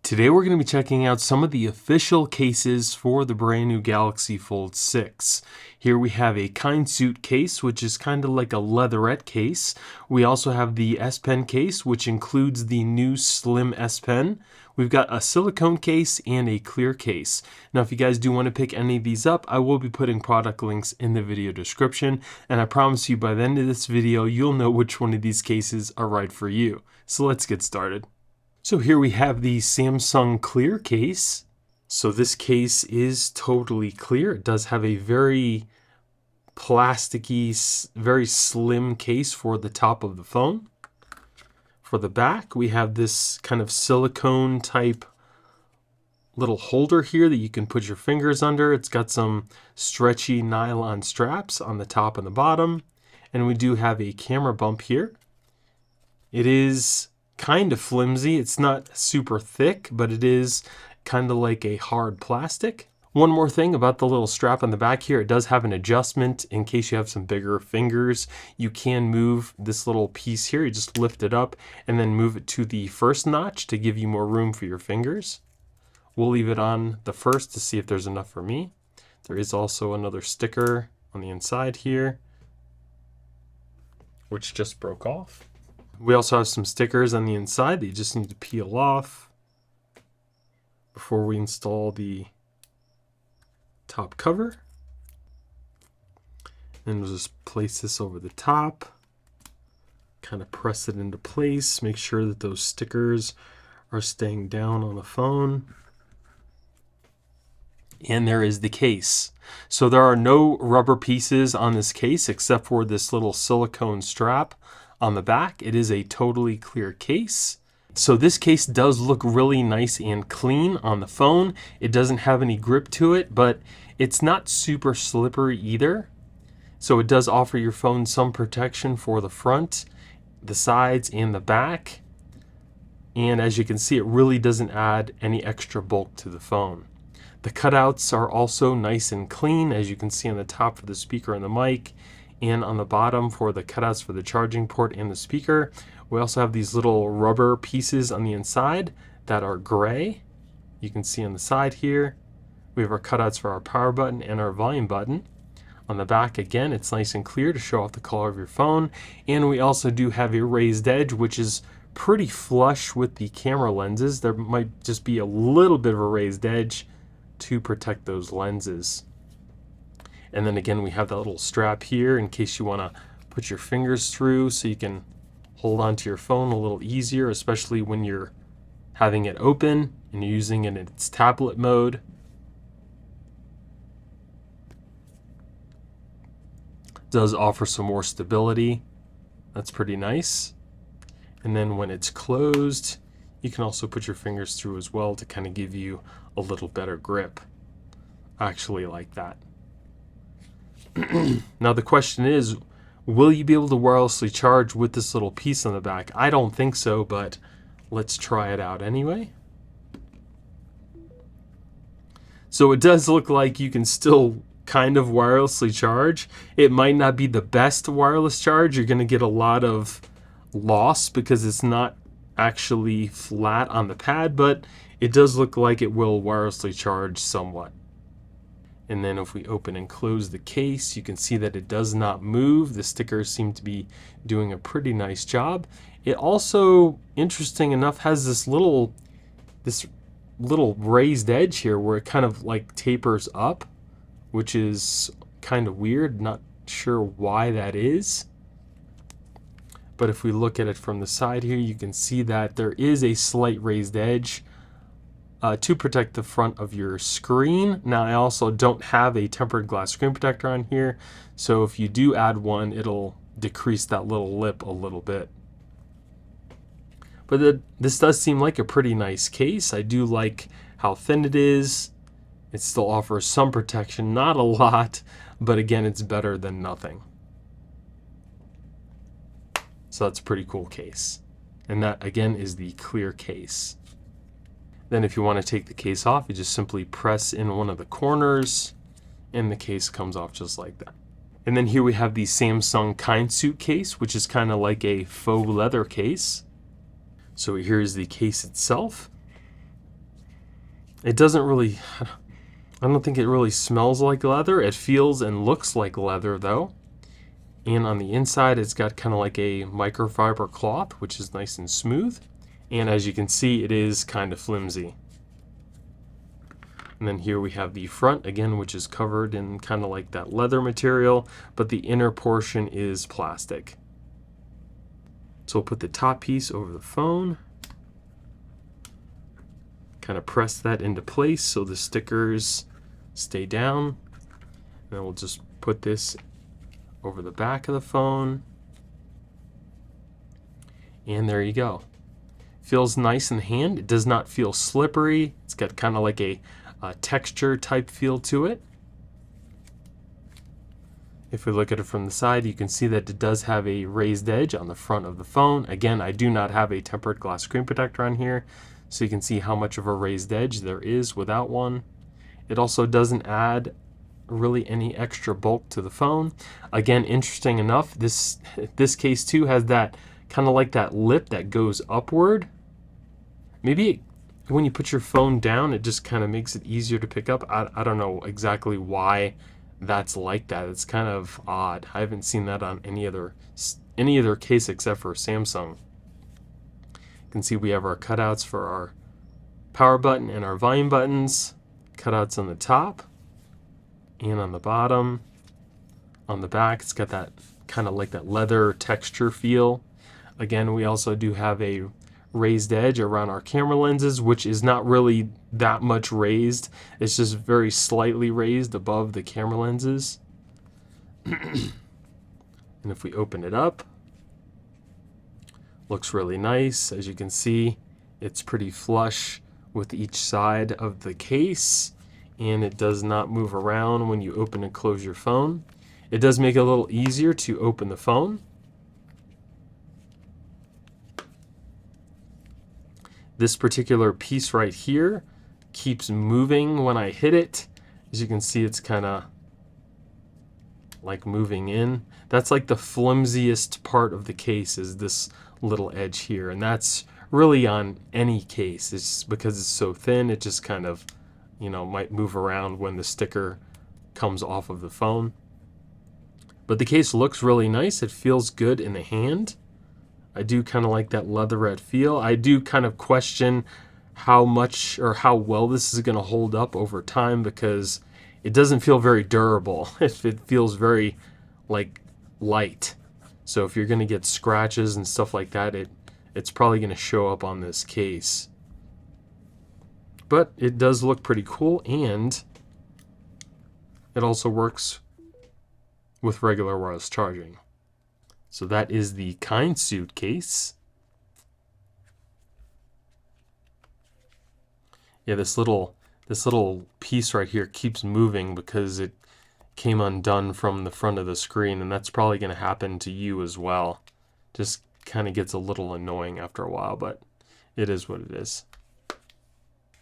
Today we're going to be checking out some of the official cases for the brand new Galaxy Fold 6. Here we have a Kinsuit case, which is kind of like a leatherette case. We also have the S Pen case, which includes the new slim S Pen. We've got a silicone case and a clear case. Now if you guys do want to pick any of these up, I will be putting product links in the video description, and I promise you by the end of this video you'll know which one of these cases are right for you. So let's get started. So here we have the Samsung Clear case. So this case is totally clear. It does have a very plasticky, very slim case for the top of the phone. For the back, we have this kind of silicone type little holder here that you can put your fingers under. It's got some stretchy nylon straps on the top and the bottom. And we do have a camera bump here. It is kind of flimsy. It's not super thick, but it is kind of like a hard plastic. One more thing about the little strap on the back here, it does have an adjustment in case you have some bigger fingers. You can move this little piece here. You just lift it up and then move it to the first notch to give you more room for your fingers. We'll leave it on the first to see if there's enough for me. There is also another sticker on the inside here, which just broke off. We also have some stickers on the inside that you just need to peel off before we install the top cover. And we'll just place this over the top, kind of press it into place, make sure that those stickers are staying down on the phone. And there is the case. So there are no rubber pieces on this case except for this little silicone strap on the back. It is a totally clear case. So this case does look really nice and clean on the phone. It doesn't have any grip to it, but it's not super slippery either. So it does offer your phone some protection for the front, the sides, and the back. And as you can see, it really doesn't add any extra bulk to the phone. The cutouts are also nice and clean, as you can see on the top for the speaker and the mic, and on the bottom for the cutouts for the charging port and the speaker. We also have these little rubber pieces on the inside that are gray. You can see on the side here. We have our cutouts for our power button and our volume button. On the back, again, it's nice and clear to show off the color of your phone. And we also do have a raised edge, which is pretty flush with the camera lenses. There might just be a little bit of a raised edge to protect those lenses. And then again, we have that little strap here in case you want to put your fingers through so you can hold onto your phone a little easier, especially when you're having it open and you're using it in its tablet mode. It does offer some more stability. That's pretty nice. And then when it's closed, you can also put your fingers through as well to kind of give you a little better grip. I actually like that. Now the question is, will you be able to wirelessly charge with this little piece on the back? I don't think so, but let's try it out anyway. So it does look like you can still kind of wirelessly charge. It might not be the best wireless charge. You're going to get a lot of loss because it's not actually flat on the pad, but it does look like it will wirelessly charge somewhat. And then if we open and close the case, you can see that it does not move. The stickers seem to be doing a pretty nice job. It also, interesting enough, has this little raised edge here where it kind of like tapers up, which is kind of weird. Not sure why that is. But if we look at it from the side here, you can see that there is a slight raised edge to protect the front of your screen. Now I also don't have a tempered glass screen protector on here, so if you do add one, it'll decrease that little lip a little bit. But this does seem like a pretty nice case. I do like how thin it is. It still offers some protection, not a lot, but again, it's better than nothing. So that's a pretty cool case. And that again is the clear case. Then if you want to take the case off, you just simply press in one of the corners and the case comes off just like that. And then here we have the Samsung Kinsuit case, which is kind of like a faux leather case. So here's the case itself. It doesn't really, I don't think it really smells like leather. It feels and looks like leather though. And on the inside, it's got kind of like a microfiber cloth, which is nice and smooth. And as you can see, it is kind of flimsy. And then here we have the front again, which is covered in kind of like that leather material, but the inner portion is plastic. So we'll put the top piece over the phone, kind of press that into place so the stickers stay down. And then we'll just put this over the back of the phone. And there you go. Feels nice in the hand. It does not feel slippery. It's got kind of like a texture type feel to it. If we look at it from the side, you can see that it does have a raised edge on the front of the phone. Again, I do not have a tempered glass screen protector on here, so you can see how much of a raised edge there is without one. It also doesn't add really any extra bulk to the phone. Again, interesting enough, this case too has that kind of like that lip that goes upward. Maybe when you put your phone down, it just kind of makes it easier to pick up. I don't know exactly why that's like that. It's kind of odd. I haven't seen that on any other case except for Samsung. You can see we have our cutouts for our power button and our volume buttons. Cutouts on the top and on the bottom. On the back, it's got that kind of like that leather texture feel. Again, we also do have a raised edge around our camera lenses, which is not really that much raised. It's just very slightly raised above the camera lenses. And if we open it up, looks really nice. As you can see, it's pretty flush with each side of the case, and it does not move around when you open and close your phone. It does make it a little easier to open the phone. This particular piece right here keeps moving when I hit it. As you can see, it's kind of like moving in. That's like the flimsiest part of the case, is this little edge here. And that's really on any case. It's just because it's so thin, it just kind of, might move around when the sticker comes off of the phone. But the case looks really nice. It feels good in the hand. I do kind of like that leatherette feel. I do kind of question how much or how well this is going to hold up over time, because it doesn't feel very durable. It feels very like light. So if you're going to get scratches and stuff like that, it's probably going to show up on this case. But it does look pretty cool, and it also works with regular wireless charging. So that is the Kinsuit case. Yeah, this little piece right here keeps moving because it came undone from the front of the screen, and that's probably going to happen to you as well. Just kind of gets a little annoying after a while, but it is what it is.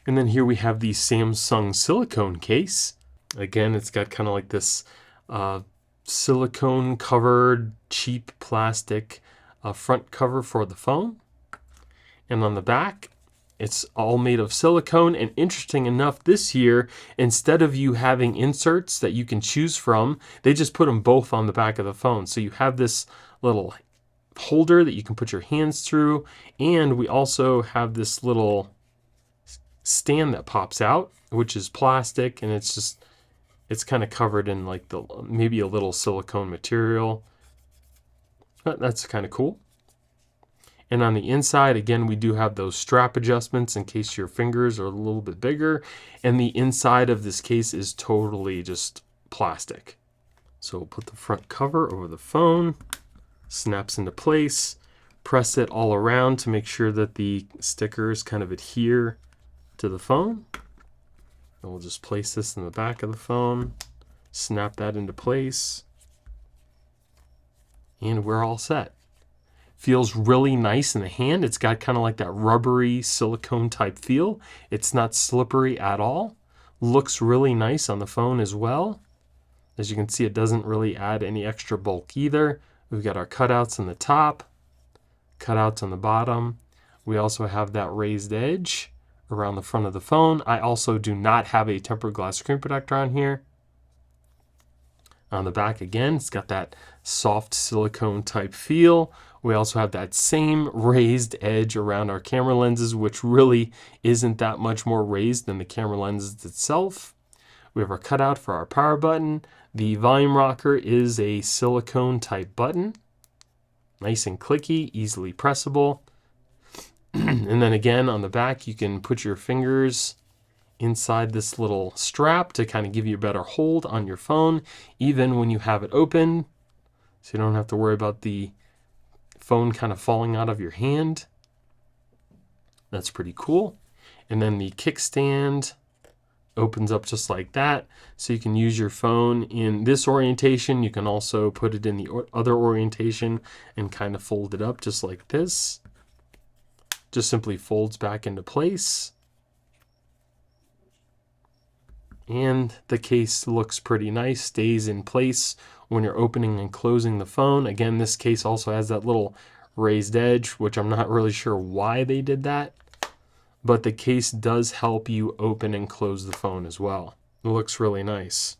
And then here we have the Samsung Silicone case. Again, it's got kind of like this silicone covered cheap plastic front cover for the phone, and on the back it's all made of silicone. And interesting enough, this year, instead of you having inserts that you can choose from, they just put them both on the back of the phone. So you have this little holder that you can put your hands through, and we also have this little stand that pops out, which is plastic, and it's kind of covered in like maybe a little silicone material. But that's kind of cool. And on the inside, again, we do have those strap adjustments in case your fingers are a little bit bigger. And the inside of this case is totally just plastic. So we'll put the front cover over the phone, snaps into place, press it all around to make sure that the stickers kind of adhere to the phone. And we'll just place this in the back of the phone, snap that into place, and we're all set. Feels really nice in the hand. It's got kind of like that rubbery silicone type feel. It's not slippery at all. Looks really nice on the phone as well. As you can see, it doesn't really add any extra bulk either. We've got our cutouts on the top, cutouts on the bottom. We also have that raised edge around the front of the phone. I also do not have a tempered glass screen protector on here. On the back again, it's got that soft silicone type feel. We also have that same raised edge around our camera lenses, which really isn't that much more raised than the camera lenses itself. We have our cutout for our power button. The volume rocker is a silicone type button. Nice and clicky, easily pressable. And then again, on the back, you can put your fingers inside this little strap to kind of give you a better hold on your phone, even when you have it open, so you don't have to worry about the phone kind of falling out of your hand. That's pretty cool. And then the kickstand opens up just like that, so you can use your phone in this orientation. You can also put it in the other orientation and kind of fold it up just like this. Just simply folds back into place. And the case looks pretty nice, stays in place when you're opening and closing the phone. Again, this case also has that little raised edge, which I'm not really sure why they did that, but the case does help you open and close the phone as well. It looks really nice.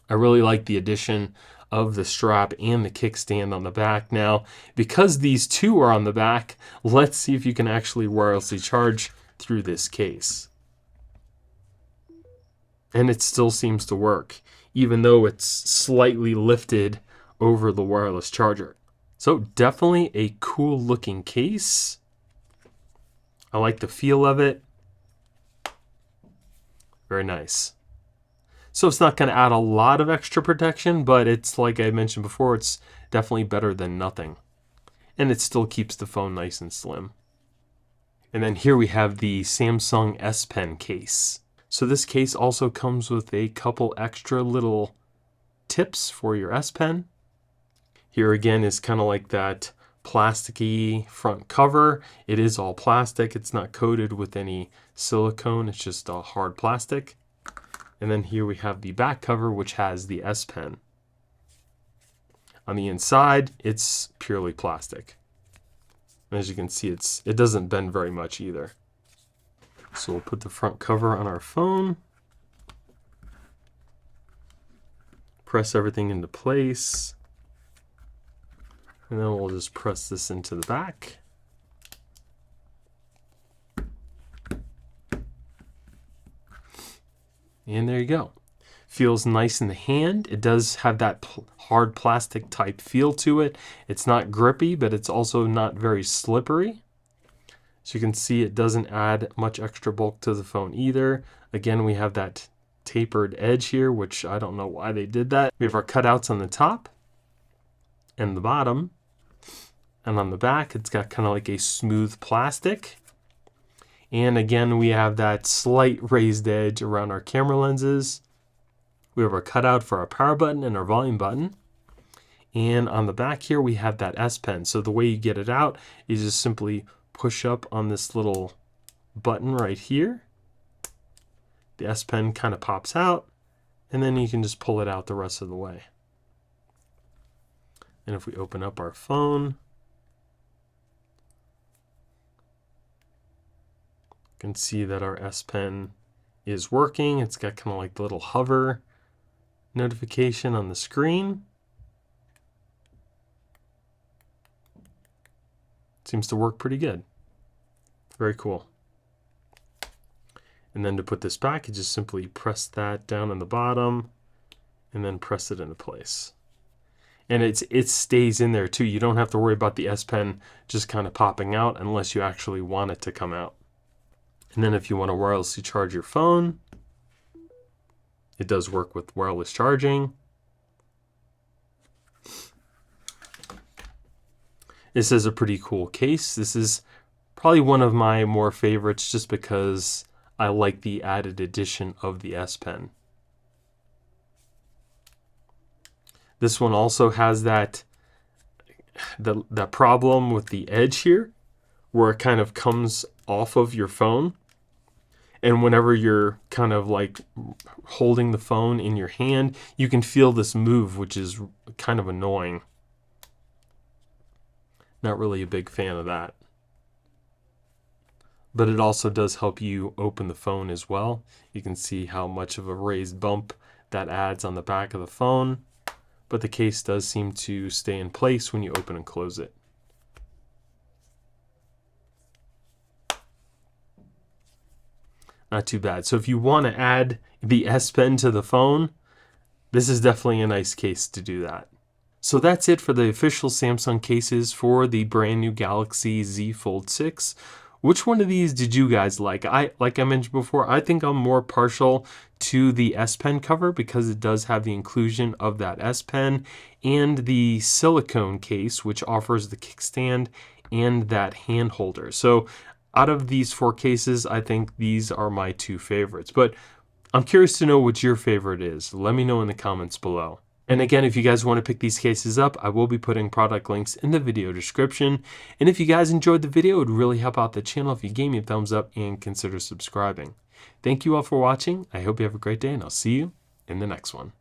I really like the addition of the strap and the kickstand on the back. Now, because these two are on the back, let's see if you can actually wirelessly charge through this case. And it still seems to work, even though it's slightly lifted over the wireless charger. So definitely a cool looking case. I like the feel of it. Very nice. So it's not going to add a lot of extra protection, but it's, like I mentioned before, it's definitely better than nothing. And it still keeps the phone nice and slim. And then here we have the Samsung S Pen case. So this case also comes with a couple extra little tips for your S Pen. Here again is kind of like that plasticky front cover. It is all plastic. It's not coated with any silicone. It's just a hard plastic. And then here we have the back cover, which has the S Pen. On the inside, it's purely plastic. As you can see, it doesn't bend very much either. So we'll put the front cover on our phone. Press everything into place. And then we'll just press this into the back. And there you go. Feels nice in the hand. It does have that hard plastic type feel to it. It's not grippy, but it's also not very slippery. So you can see it doesn't add much extra bulk to the phone either. Again, we have that tapered edge here, which I don't know why they did that. We have our cutouts on the top and the bottom. And on the back, it's got kind of like a smooth plastic. And again, we have that slight raised edge around our camera lenses. We have our cutout for our power button and our volume button. And on the back here, we have that S Pen. So the way you get it out is just simply push up on this little button right here. The S Pen kind of pops out, and then you can just pull it out the rest of the way. And if we open up our phone, you can see that our S Pen is working. It's got kind of like the little hover notification on the screen. Seems to work pretty good. Very cool. And then to put this back, you just simply press that down on the bottom and then press it into place. And it stays in there too. You don't have to worry about the S Pen just kind of popping out unless you actually want it to come out. And then if you want to wirelessly charge your phone, it does work with wireless charging. This is a pretty cool case. This is probably one of my more favorites just because I like the added addition of the S Pen. This one also has that problem with the edge here where it kind of comes off of your phone. And whenever you're kind of like holding the phone in your hand, you can feel this move, which is kind of annoying. Not really a big fan of that. but it also does help you open the phone as well. You can see how much of a raised bump that adds on the back of the phone, but the case does seem to stay in place when you open and close it. Not too bad. So if you want to add the S Pen to the phone, this is definitely a nice case to do that. So that's it for the official Samsung cases for the brand new Galaxy Z Fold 6. Which one of these did you guys like? Like I mentioned before, I think I'm more partial to the S Pen cover because it does have the inclusion of that S Pen and the silicone case, which offers the kickstand and that hand holder. So out of these 4 cases, I think these are my 2 favorites. But I'm curious to know what your favorite is. Let me know in the comments below. And again, if you guys want to pick these cases up, I will be putting product links in the video description. And if you guys enjoyed the video, it would really help out the channel if you gave me a thumbs up and consider subscribing. Thank you all for watching. I hope you have a great day, and I'll see you in the next one.